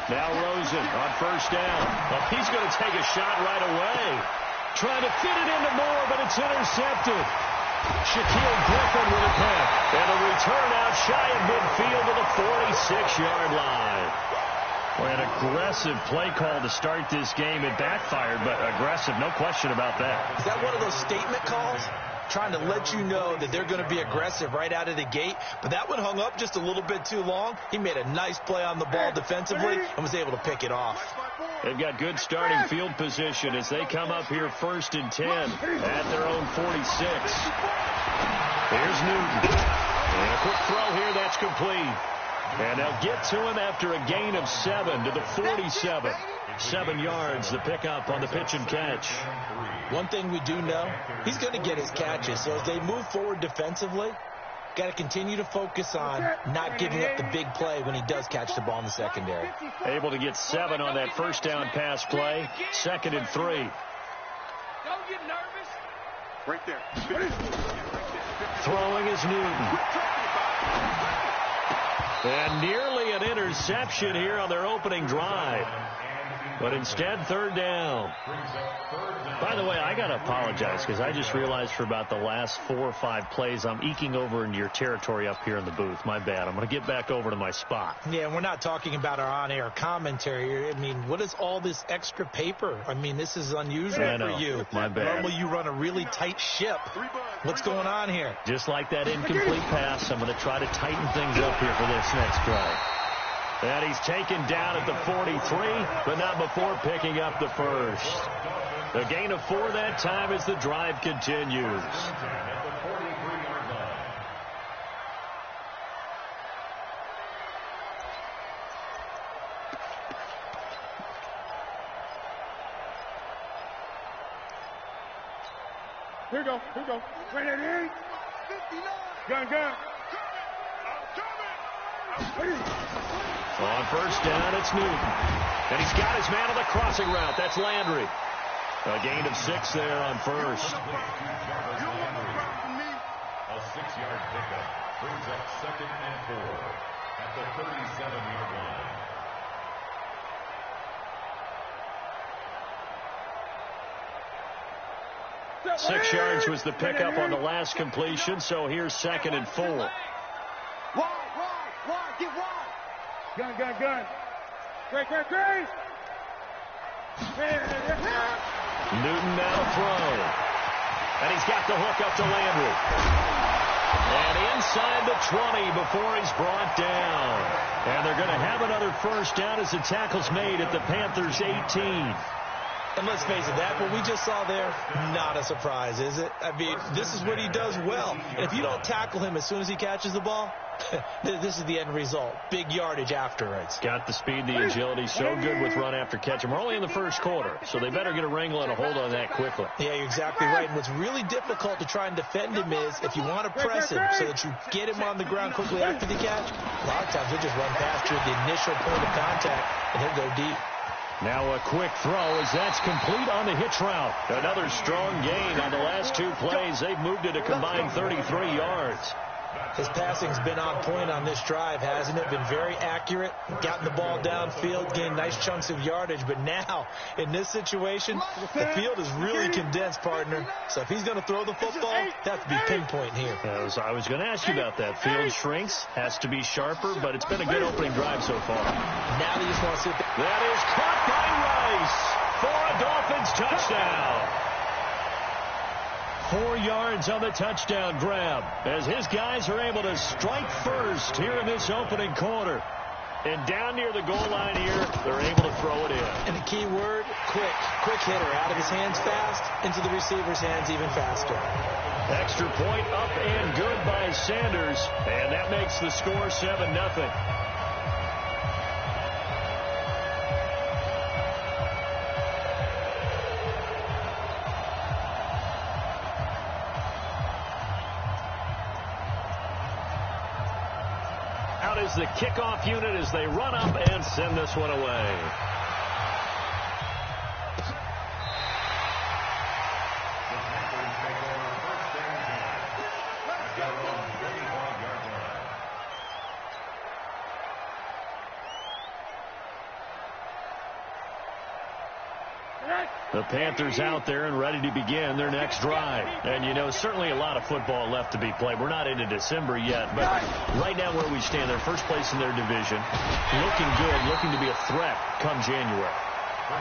Now Rosen on first down. Well, he's going to take a shot right away. Trying to fit it into Moore, but it's intercepted. Shaquille Griffin with a pick. And a return out shy of midfield to the 46-yard line. Well, an aggressive play call to start this game. It backfired, but aggressive, no question about that. Is that one of those statement calls? Trying to let you know that they're going to be aggressive right out of the gate. But that one hung up just a little bit too long. He made a nice play on the ball defensively and was able to pick it off. They've got good starting field position as they come up here 1st and 10 at their own 46. Here's Newton. And a quick throw here, that's complete. And they'll get to him after a gain of 7 to the 47. 7 yards, the pickup on the pitch and catch. One thing we do know, he's going to get his catches. So as they move forward defensively, got to continue to focus on not giving up the big play when he does catch the ball in the secondary. Able to get 7 on that first down pass play. 2nd and 3. Don't get nervous. Right there. Throwing is Newton. And nearly an interception here on their opening drive. But instead, 3rd down. By the way, I got to apologize because I just realized for about the last 4 or 5 plays, I'm eking over into your territory up here in the booth. My bad. I'm going to get back over to my spot. Yeah, we're not talking about our on-air commentary. I mean, what is all this extra paper? I mean, this is unusual for you. My bad. Normally, you run a really tight ship. What's going on here? Just like that incomplete pass, I'm going to try to tighten things up here for this next drive. And he's taken down at the 43, but not before picking up the first. The gain of 4 that time as the drive continues. Here we go. Here we go. Right there. Gun. On first down, it's Newton. And he's got his man on the crossing route. That's Landry. A gain of 6 there on first. A 6-yard pickup brings up 2nd and 4 at the 37-yard line. 6 yards was the pickup on the last completion, so here's 2nd and 4. Wide. Get wide. Gun. Great. Newton now to throw. And he's got the hook up to Landry. And inside the 20 before he's brought down. And they're going to have another first down as the tackle's made at the Panthers' 18. And let's face it, that what we just saw there, not a surprise, is it? I mean, this is what he does well. And if you don't tackle him as soon as he catches the ball, this is the end result. Big yardage afterwards. Got the speed, the agility, so good with run after catch. And we're only in the first quarter, so they better get a wrangle and a hold on that quickly. Yeah, you're exactly right. And what's really difficult to try and defend him is if you want to press him so that you get him on the ground quickly after the catch, a lot of times he'll just run past you at the initial point of contact, and he'll go deep. Now a quick throw as that's complete on the hitch route. Another strong gain on the last 2 plays. They've moved it a combined 33 yards. His passing's been on point on this drive, hasn't it? Been very accurate, gotten the ball downfield, gained nice chunks of yardage. But now, in this situation, the field is really condensed, partner. So if he's going to throw the football, that has to be pinpoint here. I was going to ask you about that. Field shrinks, has to be sharper, but it's been a good opening drive so far. Now they just want to see if that is caught by Rice for a Dolphins touchdown. 4 yards on the touchdown grab as his guys are able to strike first here in this opening quarter. And down near the goal line here, they're able to throw it in. And the key word, quick. Quick hitter. Out of his hands fast, into the receiver's hands even faster. Extra point up and good by Sanders. And that makes the score 7-0. Is the kickoff unit as they run up and send this one away. The Panthers out there and ready to begin their next drive. And, you know, certainly a lot of football left to be played. We're not into December yet, but right now where we stand, they're first place in their division, looking good, looking to be a threat come January.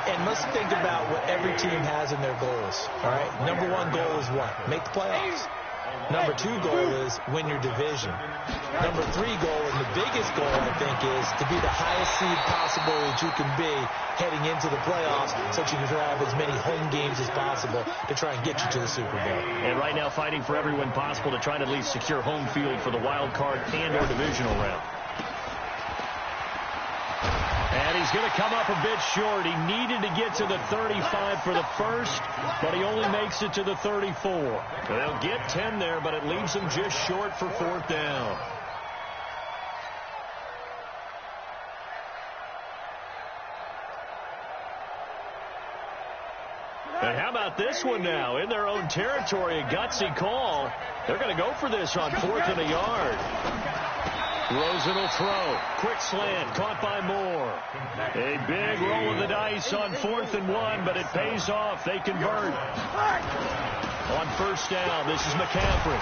And let's think about what every team has in their goals, all right? Number one goal is what? Make the playoffs. Number two goal is win your division. Number three goal, and the biggest goal, I think, is to be the highest seed possible that you can be heading into the playoffs so that you can have as many home games as possible to try and get you to the Super Bowl. And right now fighting for every win possible to try to at least secure home field for the wild card and or divisional round. And he's going to come up a bit short. He needed to get to the 35 for the first, but he only makes it to the 34. They'll get 10 there, but it leaves him just short for fourth down. And how about this one now? In their own territory, a gutsy call. They're going to go for this on 4th and a yard. Rosen will throw. Quick slant. Caught by Moore. A big roll of the dice on 4th and 1, but it pays off. They convert. On first down, this is McCaffrey.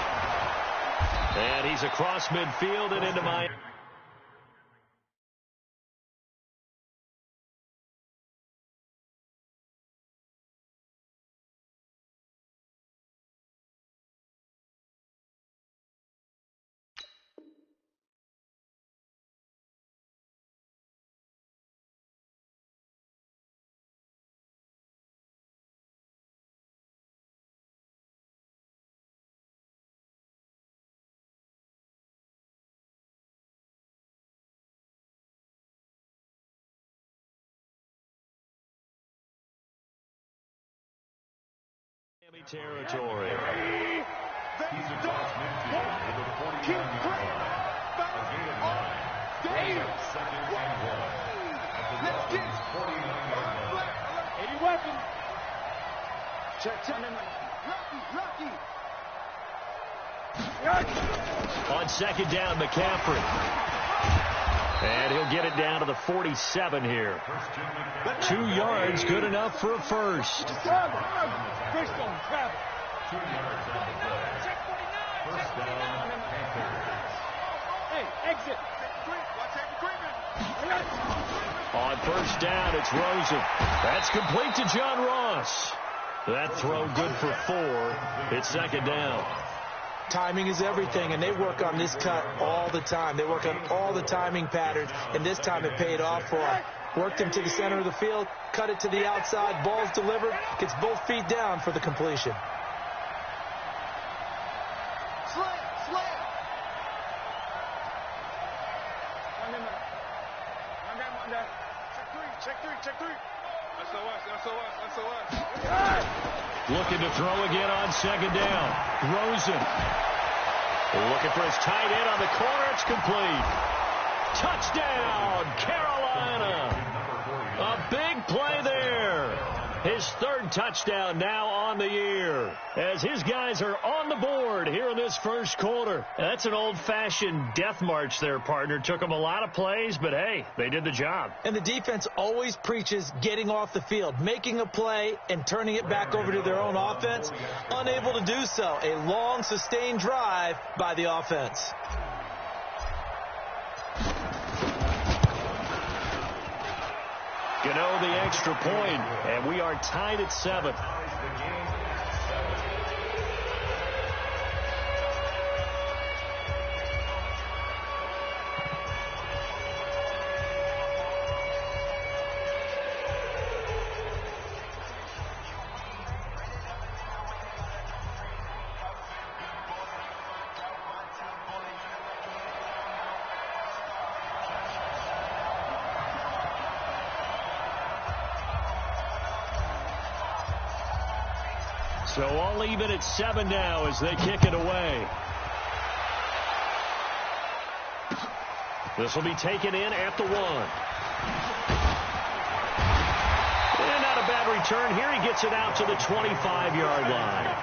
And he's across midfield and into Miami. Territory. He's across midfield to the 49-yard line. A gain of 9. Second and 1. At the Dolphins' 49-yard line. 80 weapons. Check. Lucky. On second down, McCaffrey. And he'll get it down to the 47 here. 2 yards, good enough for a first. 2 yards on the play. First down, Panthers. Hey, exit. On first down, it's Rosen. That's complete to John Ross. That throw good for 4. It's second down. Timing is everything, and they work on this cut all the time. They work on all the timing patterns, and this time it paid off for them. Worked him to the center of the field, cut it to the outside, ball's delivered, gets both feet down for the completion. Check three. SOS. Looking to throw again on second down. Rosen. Looking for his tight end on the corner. It's complete. Touchdown, Carolina. A big play there. His 3rd touchdown now on the year as his guys are on the board here in this first quarter. That's an old-fashioned death march there, partner. Took them a lot of plays, but, hey, they did the job. And the defense always preaches getting off the field, making a play and turning it back over to their own offense. Unable to do so. A long, sustained drive by the offense. Gano the extra point, and we are tied at 7. So all even at 7 now as they kick it away. This will be taken in at the 1. And not a bad return here. He gets it out to the 25-yard line.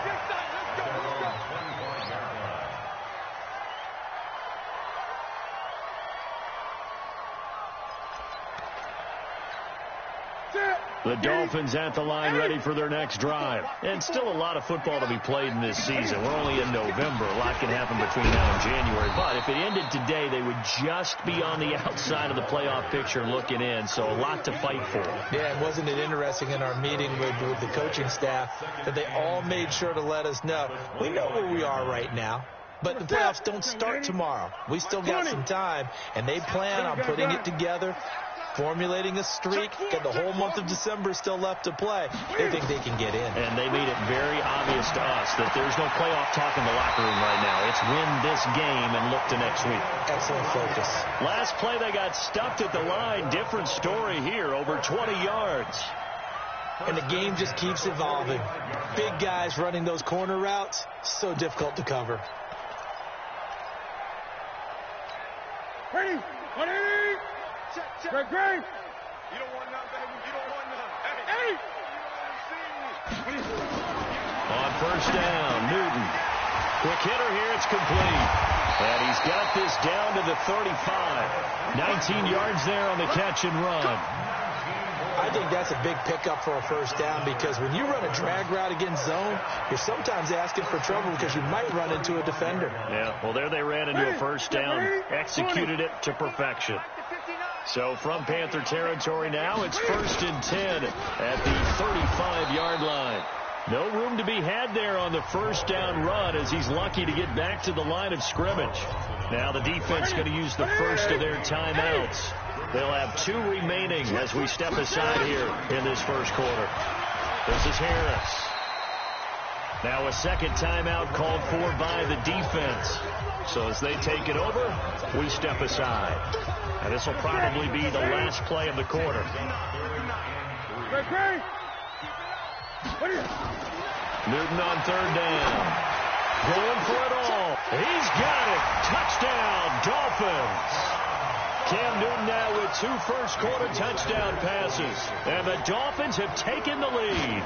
The Dolphins at the line ready for their next drive. And still a lot of football to be played in this season. We're only in November. A lot can happen between now and January. But if it ended today, they would just be on the outside of the playoff picture looking in. So a lot to fight for. Yeah, and wasn't it interesting in our meeting with the coaching staff that they all made sure to let us know, we know where we are right now. But the playoffs don't start tomorrow. We still got some time, and they plan on putting it together, formulating a streak. Got the whole month of December still left to play. They think they can get in. And they made it very obvious to us that there's no playoff talk in the locker room right now. It's win this game and look to next week. Excellent focus. Last play, they got stuffed at the line. Different story here, over 20 yards. And the game just keeps evolving. Big guys running those corner routes, so difficult to cover. Ready? Great. You don't want none, baby. You don't want none. Hey! On first down, Newton. Quick hitter here, it's complete. And he's got this down to the 35. 19 yards there on the catch and run. I think that's a big pickup for a first down because when you run a drag route against zone, you're sometimes asking for trouble because you might run into a defender. Yeah, well, there they ran into a first down, executed it to perfection. So from Panther territory now, it's 1st and 10 at the 35-yard line. No room to be had there on the first down run as he's lucky to get back to the line of scrimmage. Now the defense going to use the first of their timeouts. They'll have 2 remaining as we step aside here in this first quarter. This is Harris. Now a second timeout called for by the defense. So as they take it over, we step aside. And this will probably be the last play of the quarter. Newton on third down. Going for it all. He's got it. Touchdown, Dolphins. Cam Newton now with 2 first-quarter touchdown passes. And the Dolphins have taken the lead.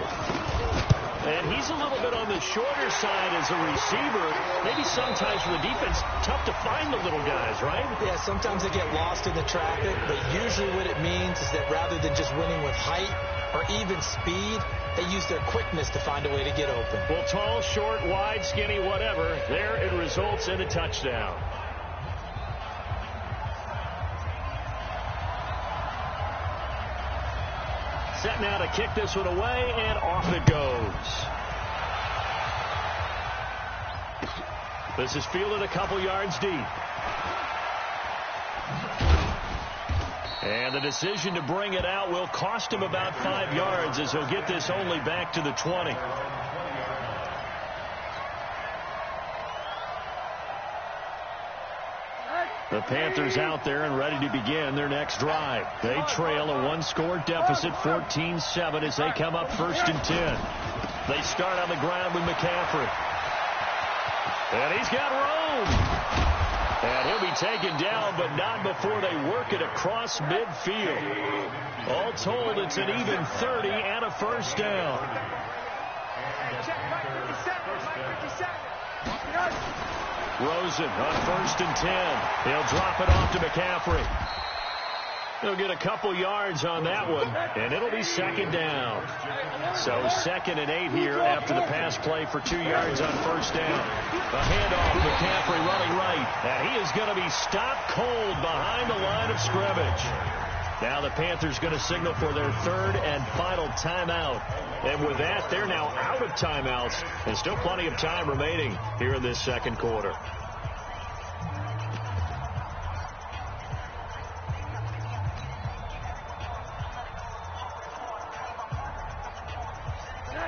And he's a little bit on the shorter side as a receiver. Maybe sometimes for the defense, tough to find the little guys, right? Yeah, sometimes they get lost in the traffic, but usually what it means is that rather than just winning with height or even speed, they use their quickness to find a way to get open. Well, tall, short, wide, skinny, whatever, there it results in a touchdown. Set now to kick this one away, and off it goes. This is fielded a couple yards deep. And the decision to bring it out will cost him about 5 yards as he'll get this only back to the 20. The Panthers out there and ready to begin their next drive. They trail a 1-score deficit, 14-7, as they come up 1st and 10. They start on the ground with McCaffrey. And he's got room. And he'll be taken down, but not before they work it across midfield. All told, it's an even 30 and a first down. Rosen on 1st and 10. He'll drop it off to McCaffrey. He'll get a couple yards on that one, and it'll be 2nd down. So 2nd and 8 here after the pass play for 2 yards on 1st down. A handoff, McCaffrey running right, and he is going to be stopped cold behind the line of scrimmage. Now the Panthers going to signal for their 3rd and final timeout. And with that, they're now out of timeouts. And still plenty of time remaining here in this second quarter.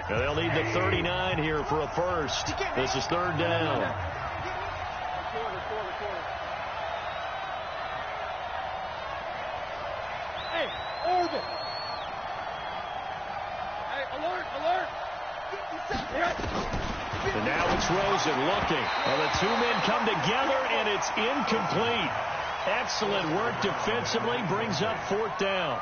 And they'll need the 39 here for a first. This is 3rd down. And now it's Rosen looking. Well, the 2 men come together, and it's incomplete. Excellent work defensively, brings up 4th down.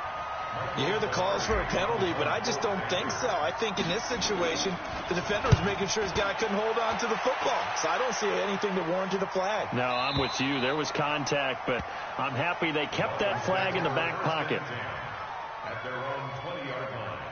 You hear the calls for a penalty, but I just don't think so. I think in this situation, the defender was making sure his guy couldn't hold on to the football. So I don't see anything to warrant a flag. No, I'm with you. There was contact, but I'm happy they kept that flag in the back pocket. At their own 20-yard line.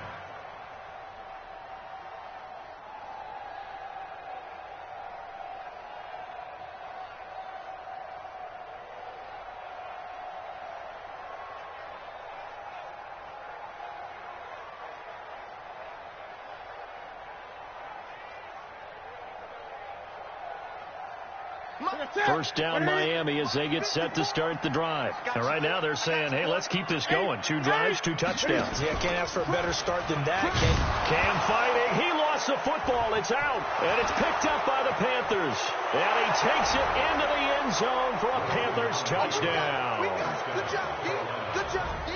First down Miami as they get set to start the drive. And right now they're saying, hey, let's keep this going. 2 drives, 2 touchdowns. Yeah, can't ask for a better start than that. Cam fighting. He lost the football. It's out. And it's picked up by the Panthers. And he takes it into the end zone for a Panthers touchdown. Good job, D. Good job, D.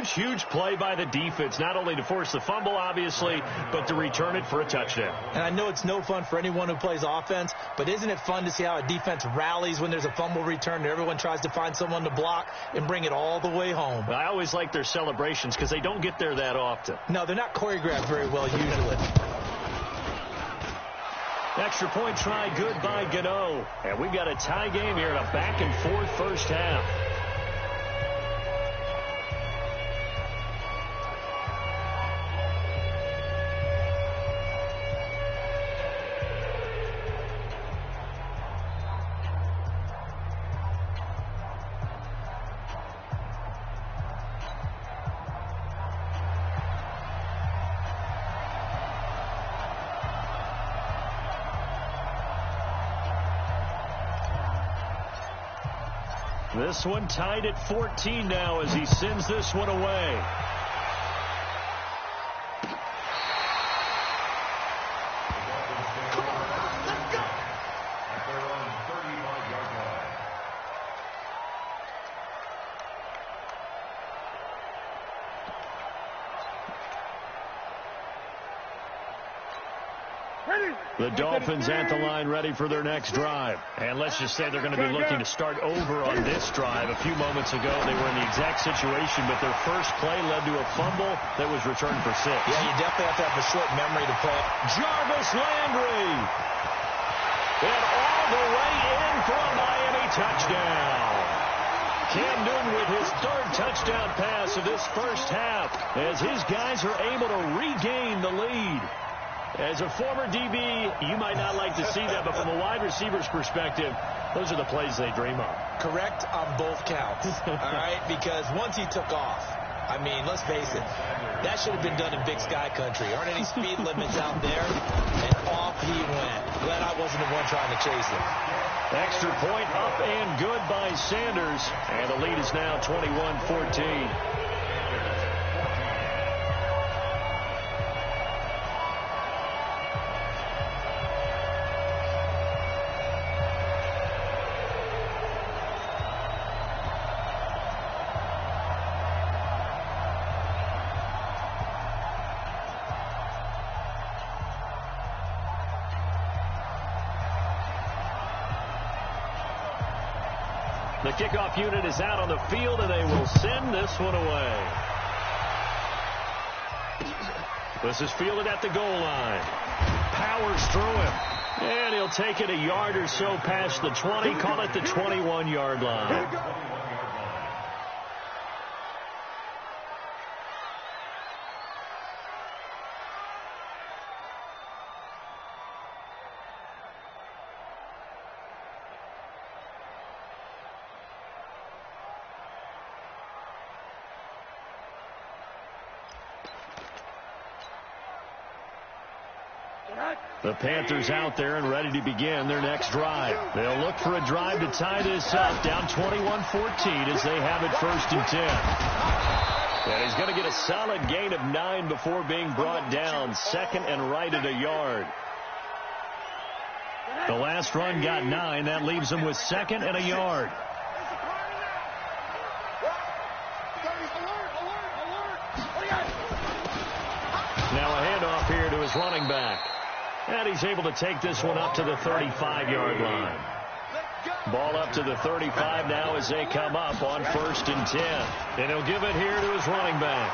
Huge play by the defense, not only to force the fumble, obviously, but to return it for a touchdown. And I know it's no fun for anyone who plays offense, but isn't it fun to see how a defense rallies when there's a fumble return and everyone tries to find someone to block and bring it all the way home? I always like their celebrations because they don't get there that often. No, they're not choreographed very well usually. Extra point try good by Gano. And we've got a tie game here in a back-and-forth first half. This one tied at 14 now as he sends this one away. Come on, let's go. At their own 35-yard line. The Dolphins at the line ready for their next drive. And let's just say they're going to be looking to start over on this drive. A few moments ago, they were in the exact situation, but their first play led to a fumble that was returned for 6. Yeah, you definitely have to have a short memory to play. Jarvis Landry. And all the way in for a Miami touchdown. Cam Newton with his 3rd touchdown pass of this first half as his guys are able to regain the lead. As a former DB, you might not like to see that, but from a wide receiver's perspective, those are the plays they dream of. Correct on both counts, all right? Because once he took off, I mean, let's face it, that should have been done in Big Sky Country. Aren't any speed limits out there? And off he went. Glad I wasn't the one trying to chase him. Extra point up and good by Sanders. And the lead is now 21-14. The kickoff unit is out on the field, and they will send this one away. This is fielded at the goal line. Powers through him. And he'll take it a yard or so past the 20, call it the 21-yard line. The Panthers out there and ready to begin their next drive. They'll look for a drive to tie this up, down 21-14 as they have it 1st and 10. And he's going to get a solid gain of 9 before being brought down, 2nd and right at a yard. The last run got 9. That leaves him with 2nd and a yard. Now a handoff here to his running back. And he's able to take this one up to the 35-yard line. Ball up to the 35 now as they come up on 1st and 10. And he'll give it here to his running back.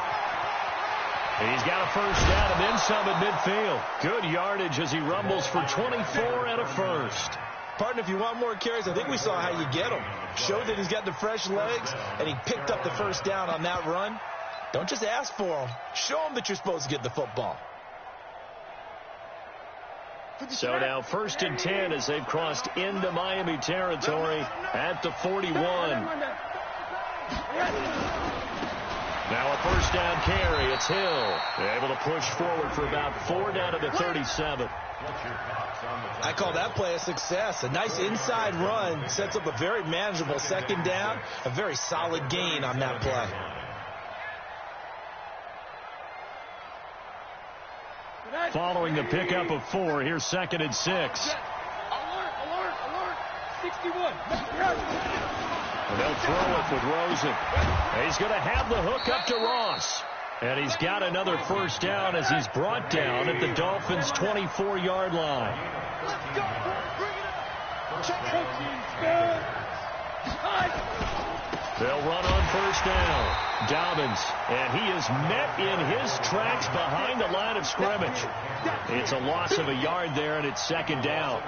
He's got a first down and then some at midfield. Good yardage as he rumbles for 24 and a first. Partner, if you want more carries, I think we saw how you get them. Showed that he's got the fresh legs, and he picked up the first down on that run. Don't just ask for them. Show them that you're supposed to get the football. So now 1st and 10 as they've crossed into Miami territory at the 41. Now a first down carry. It's Hill. Able to push forward for about 4 down to the 37. I call that play a success. A nice inside run sets up a very manageable second down. A very solid gain on that play. Following the pickup of 4, here's 2nd and 6. Alert, 61. And they'll throw it with Rosen. He's going to have the hook up to Ross. And he's got another first down as he's brought down at the Dolphins' 24-yard line. Let's go. Bring it up. They'll run on first down. Dobbins, and he is met in his tracks behind the line of scrimmage. It's a loss of a yard there, and it's 2nd down.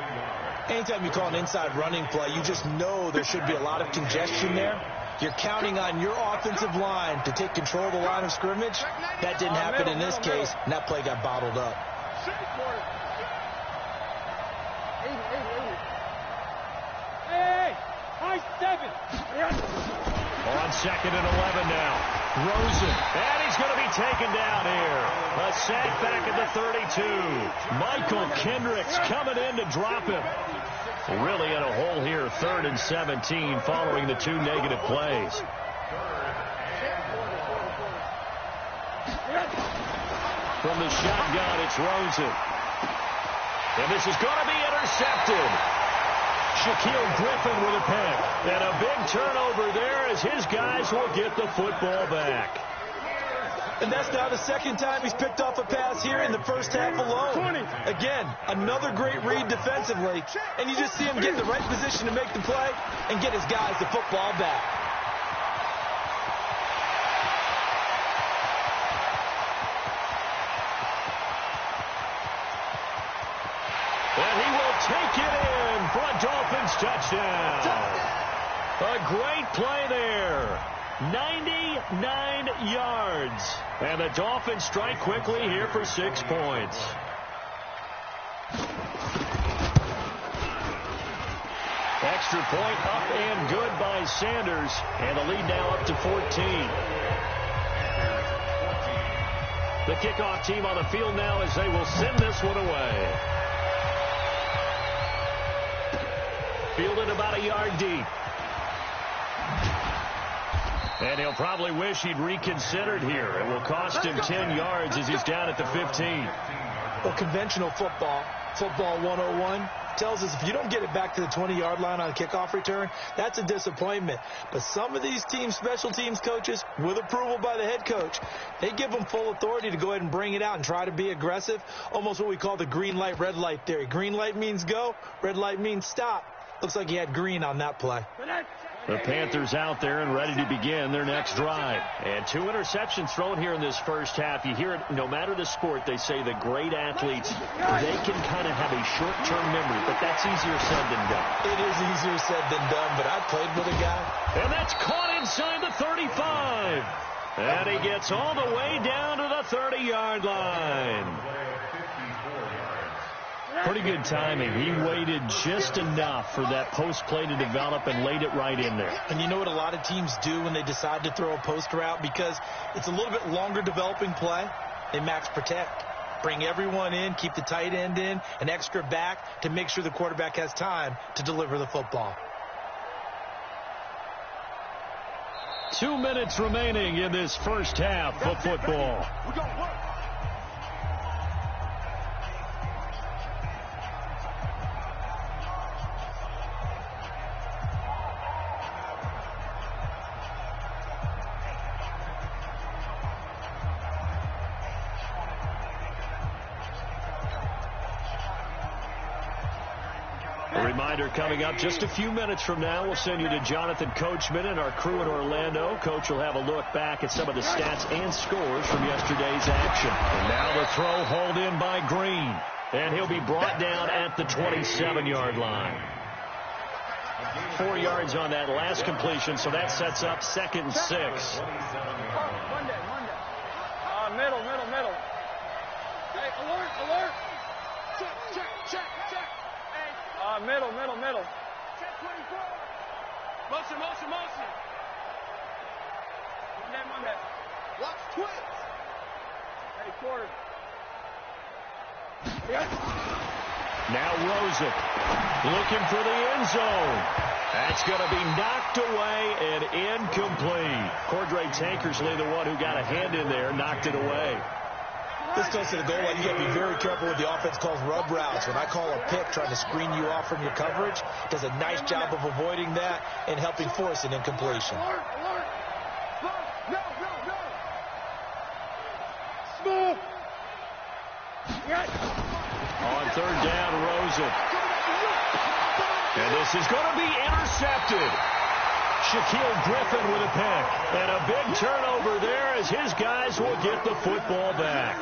Anytime you call an inside running play, you just know there should be a lot of congestion there. You're counting on your offensive line to take control of the line of scrimmage. That didn't happen in this case, and that play got bottled up. Hey, high 7. On 2nd and 11 now. Rosen, and he's going to be taken down here. A sack back at the 32. Michael Kendricks coming in to drop him. Really in a hole here, 3rd and 17 following the 2 negative plays. From the shotgun, it's Rosen. And this is going to be intercepted. Shaquille Griffin with a pick. And a big turnover there as his guys will get the football back. And that's now the 2nd time he's picked off a pass here in the first half alone. Again, another great read defensively. And you just see him get in the right position to make the play and get his guys the football back. And he will take it in for a Dolphins touchdown. A great play there. 99 yards. And the Dolphins strike quickly here for 6 points. Extra point up and good by Sanders. And the lead now up to 14. The kickoff team on the field now as they will send this one away. Fielded about a yard deep. And he'll probably wish he'd reconsidered here. It will cost him 10 yards as he's down at the 15. Well, conventional football 101, tells us if you don't get it back to the 20-yard line on a kickoff return, that's a disappointment. But some of these teams, special teams coaches, with approval by the head coach, they give them full authority to go ahead and bring it out and try to be aggressive, almost what we call the green light, red light theory. Green light means go, red light means stop. Looks like he had green on that play. The Panthers out there and ready to begin their next drive. And 2 interceptions thrown here in this first half. You hear it, no matter the sport, they say the great athletes, they can kind of have a short-term memory, but that's easier said than done. It is easier said than done, but I played with a guy. And that's caught inside the 35. And he gets all the way down to the 30-yard line. Pretty good timing. He waited just enough for that post play to develop and laid it right in there. And you know what a lot of teams do when they decide to throw a post route? Because it's a little bit longer developing play. They max protect. Bring everyone in, keep the tight end in, an extra back to make sure the quarterback has time to deliver the football. 2 minutes remaining in this first half of football. We're going to work. A reminder coming up just a few minutes from now, we'll send you to Jonathan Coachman and our crew in Orlando. Coach will have a look back at some of the stats and scores from yesterday's action. And now the throw hauled in by Green. And he'll be brought down at the 27-yard line. 4 yards on that last completion, so that sets up 2nd and 6. Monday. Middle. Hey, alert. Check. Hey. Middle. Check 24. Motion. Monday. Watch twins. Hey, quarter. Now Rosen looking for the end zone. That's going to be knocked away and incomplete. Cordray Tankersley, the one who got a hand in there, knocked it away. This goes to the goal line. You got to be very careful with the offense calls rub routes. When I call a pick trying to screen you off from your coverage, does a nice job of avoiding that and helping force an incompletion. Alert, alert. No. Small. Yes. On third down, Rosen. And this is going to be intercepted. Shaquille Griffin with a pick. And a big turnover there as his guys will get the football back.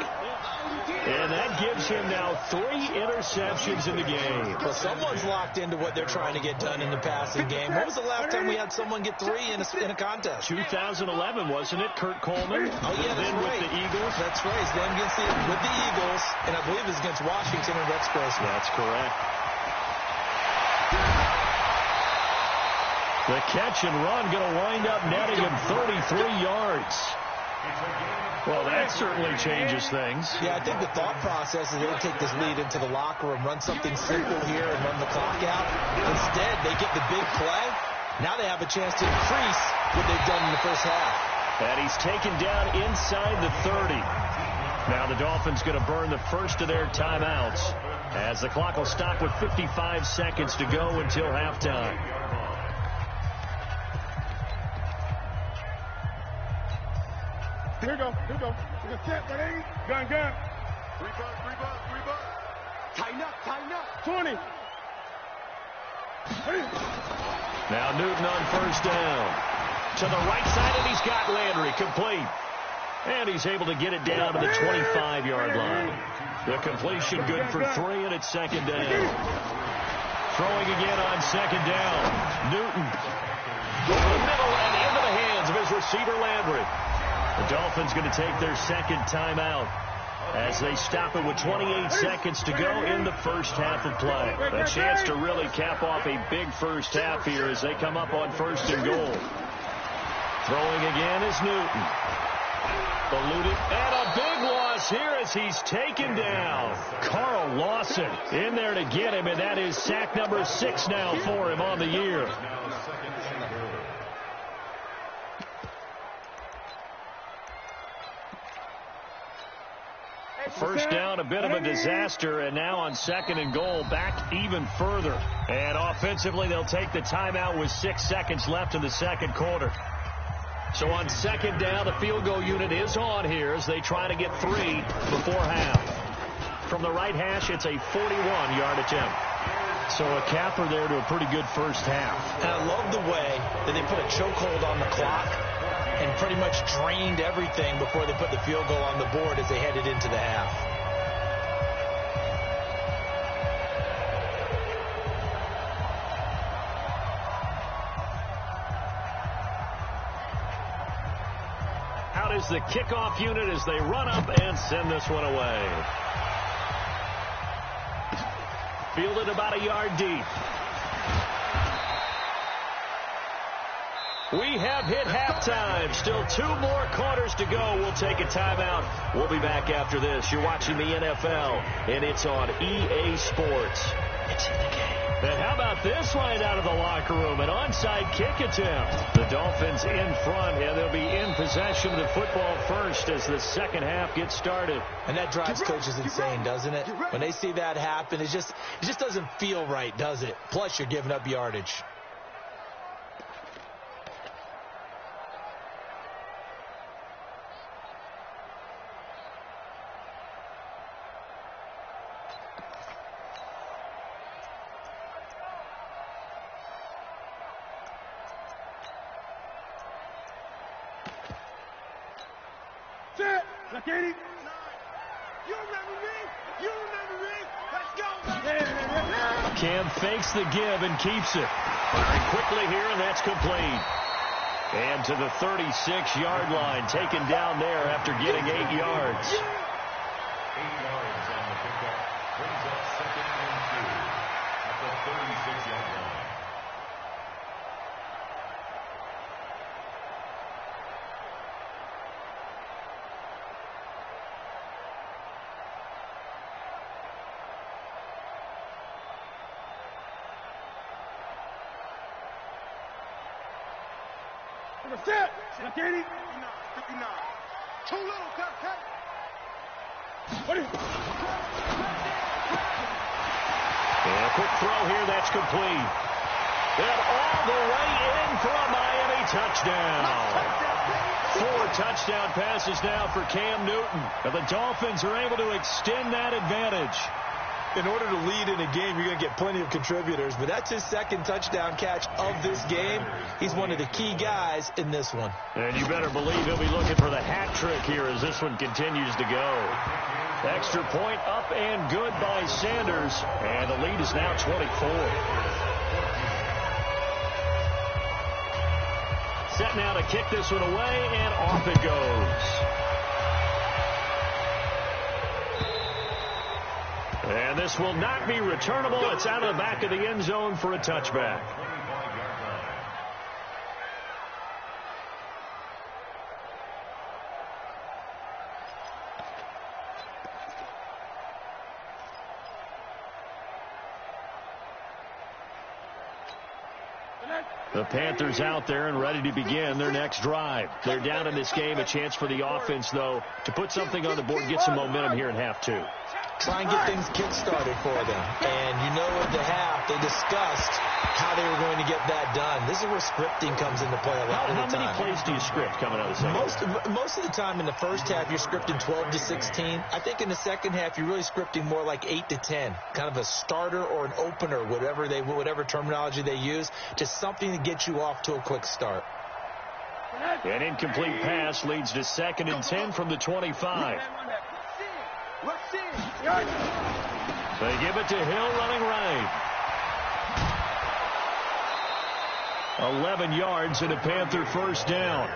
And that gives him now 3 interceptions in the game. Well, someone's locked into what they're trying to get done in the passing game. When was the last time we had someone get 3 in a contest? 2011, wasn't it? Kurt Coleman. Oh, yeah, that's then right. with the Eagles. That's right. He's then with the Eagles, and I believe it's against Washington and Rex Grossman. That's correct. The catch and run going to wind up netting him 33 yards. Well, that certainly changes things. Yeah, I think the thought process is they'll take this lead into the locker room, run something simple here, and run the clock out. Instead, they get the big play. Now they have a chance to increase what they've done in the first half. And he's taken down inside the 30. Now the Dolphins going to burn the first of their timeouts as the clock will stop with 55 seconds to go until halftime. Here we go. We're going to set, ready? Gun. 3 bucks. Tighten up. 20. Now Newton on first down. To the right side, and he's got Landry complete. And he's able to get it down to the 25-yard line. The completion good for 3, and it's second down. Throwing again on second down. Newton over the middle and into the hands of his receiver Landry. The Dolphins going to take their second timeout as they stop it with 28 seconds to go in the first half of play. A chance to really cap off a big first half here as they come up on first and goal. Throwing again is Newton. Eluded, and a big loss here as he's taken down. Carl Lawson in there to get him, and that is sack number 6 now for him on the year. First down, a bit of a disaster, and now on second and goal, back even further. And offensively, they'll take the timeout with 6 seconds left in the second quarter. So on second down, the field goal unit is on here as they try to get 3 before half. From the right hash, it's a 41-yard attempt. So a capper there to a pretty good first half. And I love the way that they put a chokehold on the clock and pretty much drained everything before they put the field goal on the board as they headed into the half. Out is the kickoff unit as they run up and send this one away. Fielded about a yard deep. We have hit halftime. Still 2 more quarters to go. We'll take a timeout. We'll be back after this. You're watching the NFL, and it's on EA Sports. It's in the game. And how about this line out of the locker room? An onside kick attempt. The Dolphins in front, and they'll be in possession of the football first as the second half gets started. And that drives coaches insane, doesn't it? When they see that happen, it just doesn't feel right, does it? Plus, you're giving up yardage. Let's get it. You remember me? Let's go. Cam fakes the give and keeps it. Firing quickly here, and that's complete. And to the 36-yard line, taken down there after getting 8 yards. 8 yards on the pickup. Brings up second and 2 at the 36-yard line. Set. Now, Katie. 59. Too little, cut. What is it? And a quick throw here, that's complete. And all the way in for a Miami touchdown. 4 touchdown passes now for Cam Newton. And the Dolphins are able to extend that advantage. In order to lead in a game, you're going to get plenty of contributors, but that's his second touchdown catch of this game. He's one of the key guys in this one. And you better believe he'll be looking for the hat trick here as this one continues to go. Extra point up and good by Sanders, and the lead is now 24. Set now to kick this one away, and off it goes. And this will not be returnable. It's out of the back of the end zone for a touchback. The Panthers out there and ready to begin their next drive. They're down in this game. A chance for the offense, though, to put something on the board, get some momentum here in half 2. Try and get things kick-started for them. And you know at the half, they discussed how they were going to get that done. This is where scripting comes into play a lot of the time. How many plays do you script coming out of the second? Most of the time in the first half, you're scripting 12 to 16. I think in the second half, you're really scripting more like 8 to 10. Kind of a starter or an opener, whatever terminology they use. Just something to get you off to a quick start. An incomplete pass leads to 2nd and 10 from the 25. They give it to Hill running right. 11 yards and a Panther first down.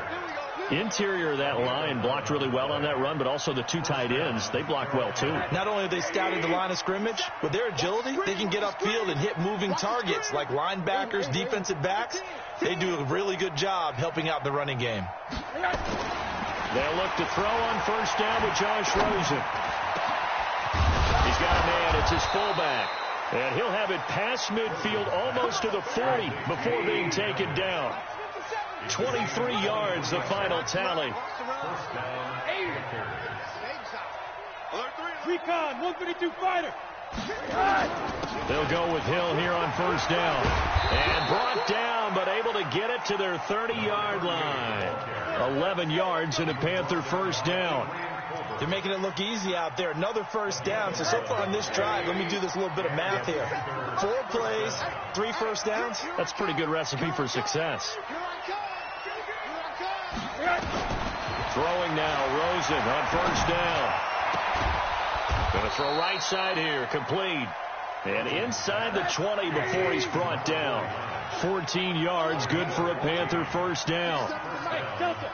Interior of that line blocked really well on that run, but also the 2 tight ends, they blocked well too. Not only have they scouted the line of scrimmage, with their agility, they can get upfield and hit moving targets like linebackers, defensive backs. They do a really good job helping out the running game. They'll look to throw on first down with Josh Rosen. He's got a man. It's his fullback. And he'll have it past midfield almost to the 40 before being taken down. 23 yards, the final tally. Recon, 132 fighter. They'll go with Hill here on first down. And brought down, but able to get it to their 30-yard line. 11 yards and a Panther first down. They're making it look easy out there. Another first down. So far on this drive, let me do this little bit of math here. 4 plays, 3 first downs. That's a pretty good recipe for success. Throwing now, Rosen on first down. Going to throw right side here, complete. And inside the 20 before he's brought down. 14 yards, good for a Panther first down.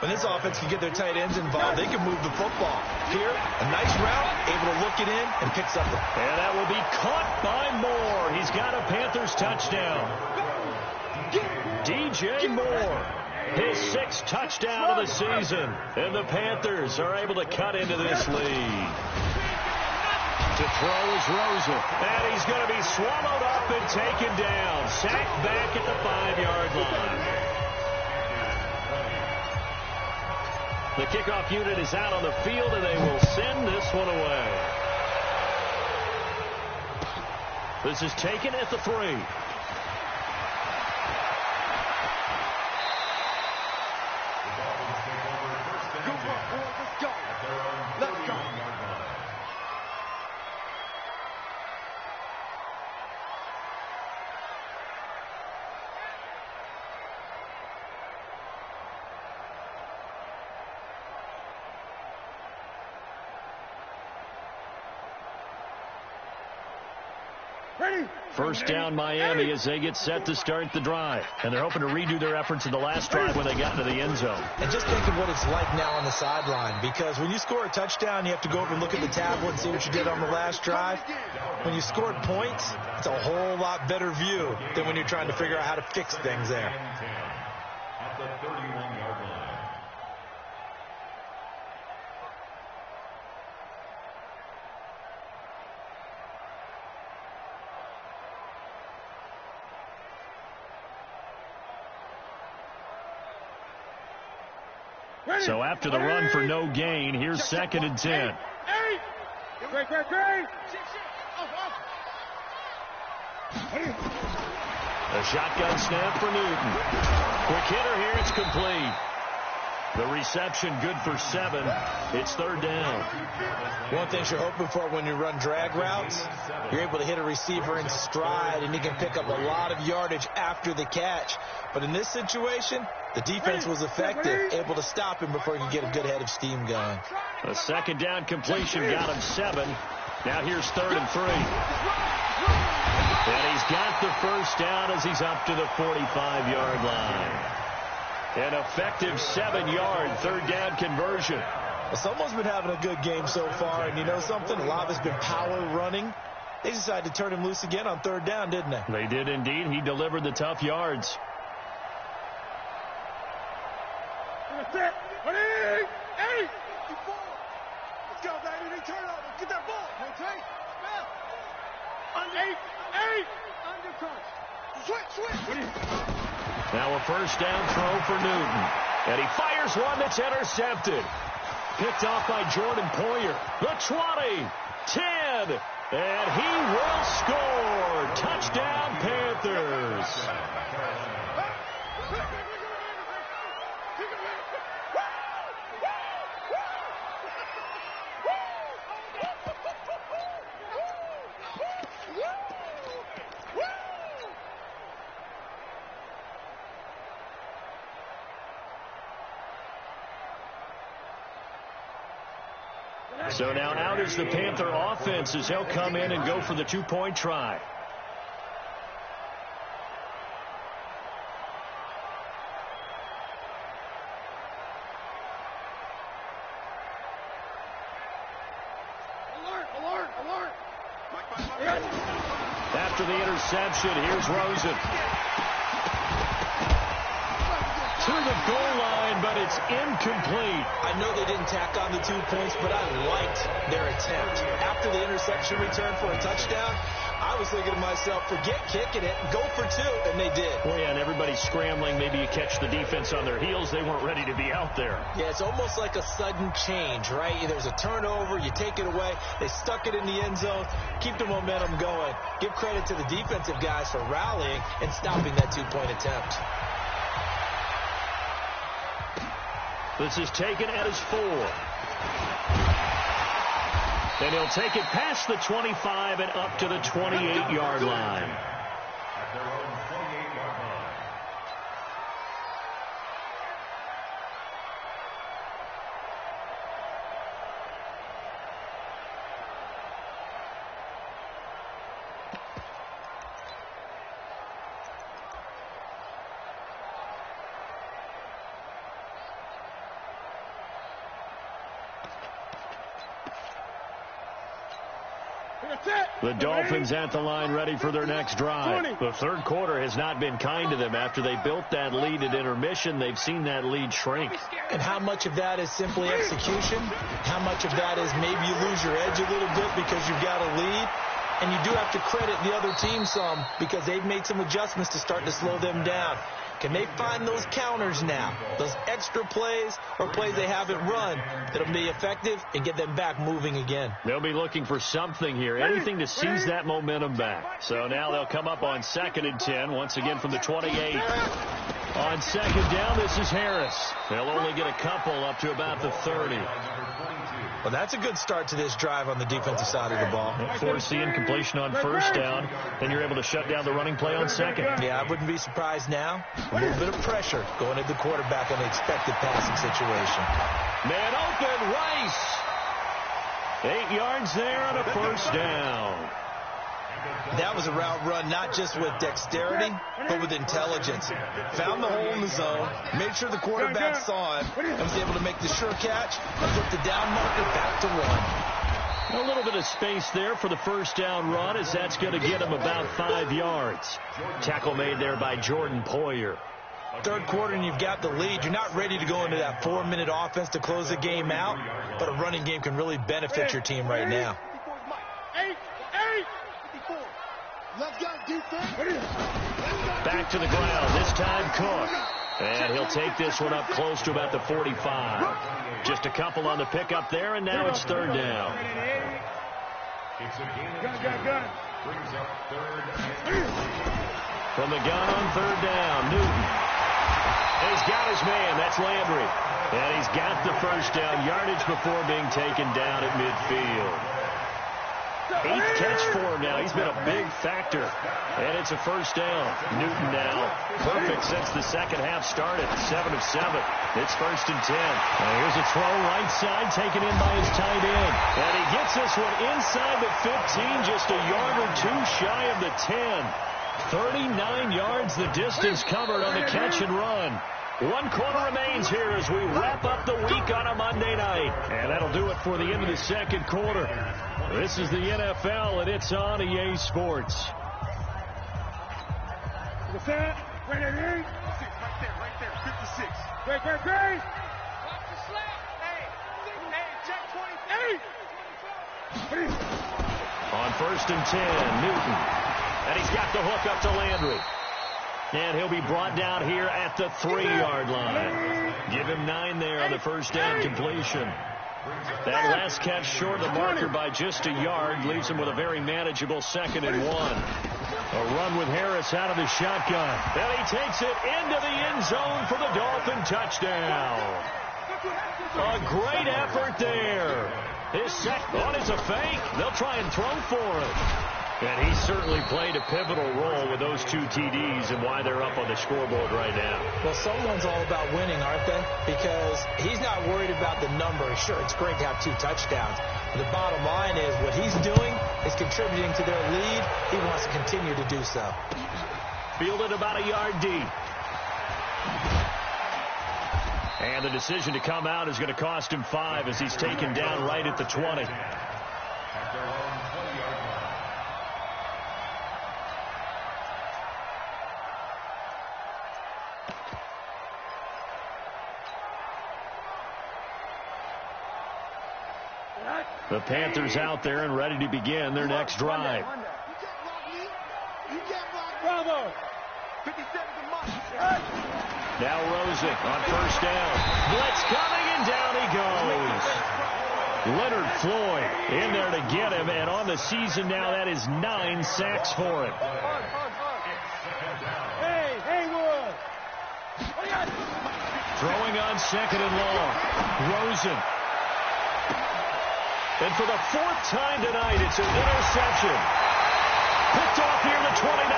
When this offense can get their tight ends involved, they can move the football. Here, a nice route, able to look it in and pick something. And that will be caught by Moore. He's got a Panthers touchdown. DJ Moore, his 6th touchdown of the season. And the Panthers are able to cut into this lead. To throw is Rosen. And he's going to be swallowed up and taken down. Sacked back at the 5-yard line. The kickoff unit is out on the field, and they will send this one away. This is taken at the 3. Let's go. First down Miami as they get set to start the drive. And they're hoping to redo their efforts in the last drive when they got into the end zone. And just think of what it's like now on the sideline, because when you score a touchdown, you have to go over and look at the tablet and see what you did on the last drive. When you scored points, it's a whole lot better view than when you're trying to figure out how to fix things there. At the 31-yard line. So after the run for no gain, here's 2nd and 10. A shotgun snap for Newton. Quick hitter here, it's complete. The reception good for 7. It's 3rd down. One thing you're hoping for when you run drag routes, you're able to hit a receiver in stride, and he can pick up a lot of yardage after the catch. But in this situation, the defense was effective, able to stop him before he could get a good head of steam going. A 2nd down completion got him 7. Now here's 3rd and 3. And he's got the 1st down as he's up to the 45-yard line. An effective 7-yard 3rd down conversion. Well, someone's been having a good game so far, and you know something? A lot of it's been power running. They decided to turn him loose again on 3rd down, didn't they? They did indeed. He delivered the tough yards. Let's go, baby. They turn up. Let's get that ball. Okay. Undercut. Switch. Now a 1st down throw for Newton. And he fires one that's intercepted. Picked off by Jordan Poyer. The 20, 10, and he will score. Touchdown, Panthers. So now out is the Panther offense as they'll come in and go for the 2-point try. Alert. After the interception, here's Rosen. To the goal line, but it's incomplete. I know they didn't tack on the 2 points, but I liked their attempt. After the interception return for a touchdown, I was thinking to myself, forget kicking it, go for 2, and they did. Well, yeah, and everybody's scrambling. Maybe you catch the defense on their heels. They weren't ready to be out there. Yeah, it's almost like a sudden change, right? There's a turnover, you take it away, they stuck it in the end zone, keep the momentum going. Give credit to the defensive guys for rallying and stopping that 2-point attempt. This is taken at his 4. And he'll take it past the 25 and up to the 28-yard line. At their own 28-yard line. The Dolphins at the line ready for their next drive. The 3rd quarter has not been kind to them. After they built that lead at intermission, they've seen that lead shrink. And how much of that is simply execution? How much of that is maybe you lose your edge a little bit because you've got a lead? And you do have to credit the other team some because they've made some adjustments to start to slow them down. Can they find those counters now, those extra plays or plays they haven't run that'll be effective and get them back moving again? They'll be looking for something here, anything to seize that momentum back. So now they'll come up on 2nd and 10, once again from the 28. On 2nd down, this is Harris. They'll only get a couple up to about the 30. Well, that's a good start to this drive on the defensive side of the ball. Force the incompletion on 1st down, then you're able to shut down the running play on 2nd. Yeah, I wouldn't be surprised now. A little bit of pressure going at the quarterback on the expected passing situation. Man open, Rice. 8 yards there on a 1st down. That was a route run not just with dexterity, but with intelligence. Found the hole in the zone, made sure the quarterback saw it, and was able to make the sure catch and flip the down marker back to run. A little bit of space there for the 1st down run, as that's going to get him about 5 yards. Tackle made there by Jordan Poyer. 3rd quarter and you've got the lead. You're not ready to go into that 4-minute offense to close the game out, but a running game can really benefit your team right now. Let's go, defense. Back to the ground, this time Cook. And he'll take this one up close to about the 45. Just a couple on the pickup there, and now it's third down. It's a gain of 2. Brings up third. From the gun on third down, Newton. And he's got his man. That's Landry. And he's got the first down yardage before being taken down at midfield. 8th catch for him now. He's been a big factor. And it's a first down. Newton now perfect since the second half started. 7 of 7. It's 1st and 10. Now here's a throw right side taken in by his tight end. And he gets this one inside the 15, just a yard or two shy of the 10. 39 yards the distance covered on the catch and run. 1 quarter remains here as we wrap up the week on a Monday night. And that'll do it for the end of the second quarter. This is the NFL, and it's on EA Sports. Right there, 56. Great. Watch the slap. Hey, check 28. On 1st and 10, Newton. And he's got the hook up to Landry. And he'll be brought down here at the 3-yard line. Give him 9 there on the first down completion. That last catch short of the marker by just a yard leaves him with a very manageable 2nd and 1. A run with Harris out of the shotgun. And he takes it into the end zone for the Dolphin touchdown. A great effort there. His second one is a fake. They'll try and throw for it. And he certainly played a pivotal role with those 2 TDs and why they're up on the scoreboard right now. Well, someone's all about winning, aren't they? Because he's not worried about the number. Sure, it's great to have 2 touchdowns. But the bottom line is what he's doing is contributing to their lead. He wants to continue to do so. Fielded about a yard deep. And the decision to come out is going to cost him 5 as he's taken down right at the 20. The Panthers out there and ready to begin their next drive. Bravo. Now Rosen on first down. Blitz coming, and down he goes. Leonard Floyd in there to get him, and on the season now, that is 9 sacks for him. Hey, Haywood. Throwing on 2nd and long. Rosen. And for the 4th time tonight, it's an interception. Picked off here at the 29.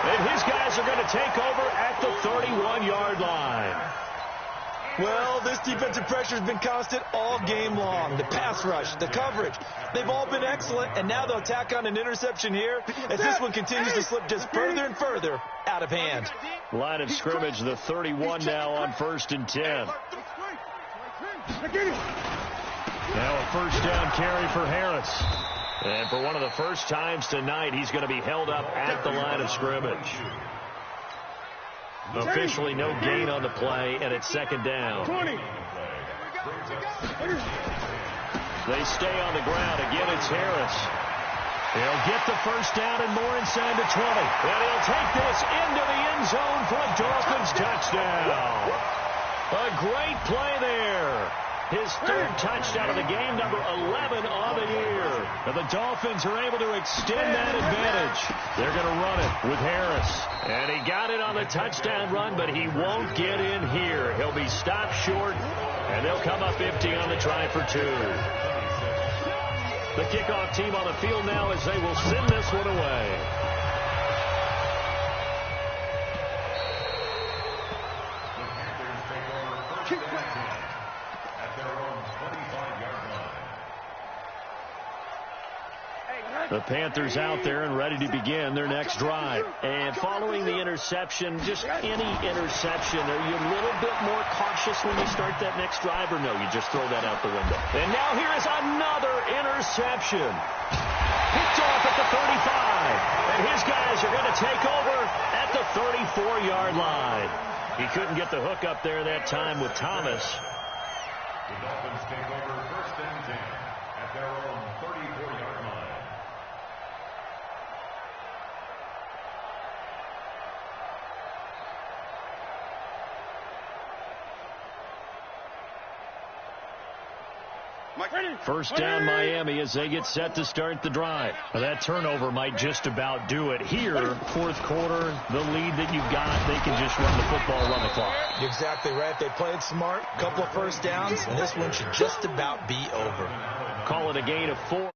And his guys are going to take over at the 31-yard line. Well, this defensive pressure has been constant all game long. The pass rush, the coverage, they've all been excellent. And now they'll tack on an interception here as this one continues to slip just further and further out of hand. Line of scrimmage, the 31 now on 1st and 10. Now a first down carry for Harris. And for one of the first times tonight, he's going to be held up at the line of scrimmage. Officially no gain on the play, and it's 2nd down. They stay on the ground. Again, it's Harris. He'll get the first down and more inside the 20. And he'll take this into the end zone for a Dolphins touchdown. A great play there. His 3rd touchdown of the game, number 11 on the year. And the Dolphins are able to extend that advantage. They're going to run it with Harris. And he got it on the touchdown run, but he won't get in here. He'll be stopped short, and they'll come up empty on the try for 2. The kickoff team on the field now as they will send this one away. The Panthers out there and ready to begin their next drive. And following the interception, just any interception, are you a little bit more cautious when you start that next drive, or no, you just throw that out the window? And now here is another interception. Picked off at the 35. And his guys are going to take over at the 34-yard line. He couldn't get the hook up there that time with Thomas. The Dolphins take over 1st and 10 at their own 34-yard line. First down Miami as they get set to start the drive. Now, that turnover might just about do it. Here, fourth quarter, the lead that you've got, they can just run the football, run the clock. You're exactly right. They played smart, couple of first downs, and this one should just about be over. Call it a gain of 4.